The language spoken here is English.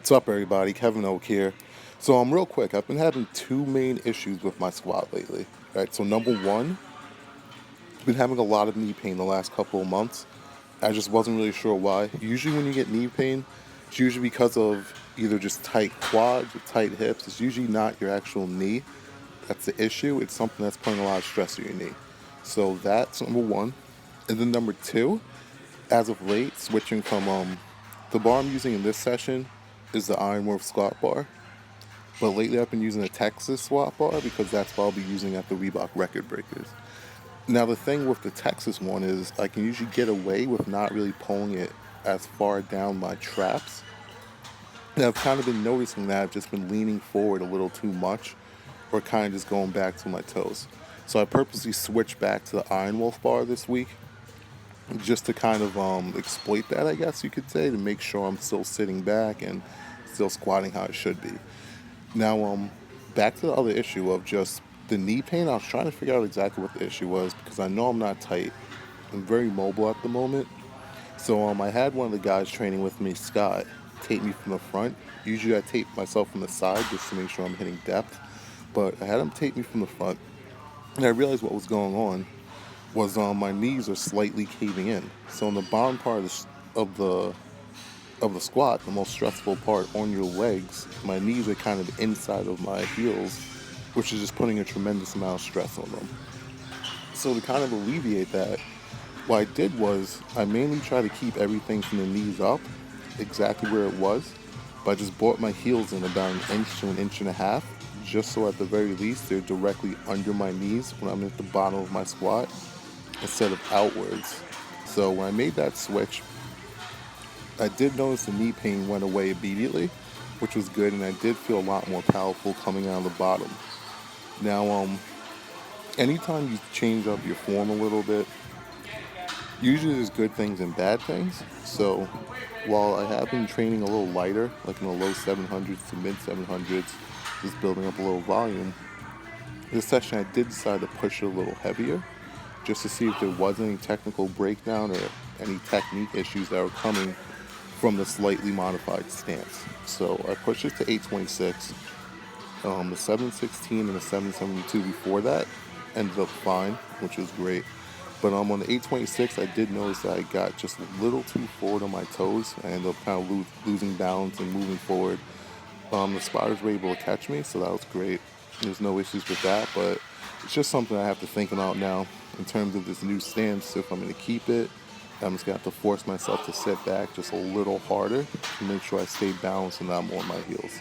What's up, everybody? Kevin Oak here. So, real quick, I've been having two main issues with my squat lately. Right. So, number one, I've been having a lot of knee pain the last couple of months. I just wasn't really sure why. Usually, when you get knee pain, it's usually because of either just tight quads or tight hips. It's usually not your actual knee that's the issue. It's something that's putting a lot of stress on your knee. So that's number one. And then number two, as of late, switching from the bar I'm using in this session is the Ironworth squat bar. But lately I've been using a Texas squat bar because that's what I'll be using at the Reebok Record Breakers. Now the thing with the Texas one is I can usually get away with not really pulling it as far down my traps. And I've kind of been noticing that I've just been leaning forward a little too much or kind of just going back to my toes. So I purposely switched back to the Ironwolf bar this week just to kind of exploit that, I guess you could say, to make sure I'm still sitting back and still squatting how it should be. Now, back to the other issue of just the knee pain. I was trying to figure out exactly what the issue was because I know I'm not tight. I'm very mobile at the moment. So I had one of the guys training with me, Scott, tape me from the front. Usually I tape myself from the side just to make sure I'm hitting depth. But I had him tape me from the front, and I realized what was going on was my knees are slightly caving in. So in the bottom part of the squat, the most stressful part on your legs, my knees are kind of inside of my heels, which is just putting a tremendous amount of stress on them. So to kind of alleviate that, what I did was I mainly try to keep everything from the knees up exactly where it was, but I just brought my heels in about an inch to an inch and a half, just so at the very least they're directly under my knees when I'm at the bottom of my squat instead of outwards. So when I made that switch, I did notice the knee pain went away immediately, which was good, and I did feel a lot more powerful coming out of the bottom. Now, anytime you change up your form a little bit, usually there's good things and bad things. So while I have been training a little lighter, like in the low 700s to mid 700s, just building up a little volume, this session I did decide to push it a little heavier just to see if there was any technical breakdown or any technique issues that were coming from the slightly modified stance. So I pushed it to 826. The 716 and the 772 before that ended up fine, which was great. But on the 826, I did notice that I got just a little too forward on my toes. I ended up kind of losing balance and moving forward. The spotters were able to catch me, so that was great. There's no issues with that, but it's just something I have to think about now in terms of this new stance. If I'm going to keep it, I'm just going to have to force myself to sit back just a little harder to make sure I stay balanced and not more on my heels.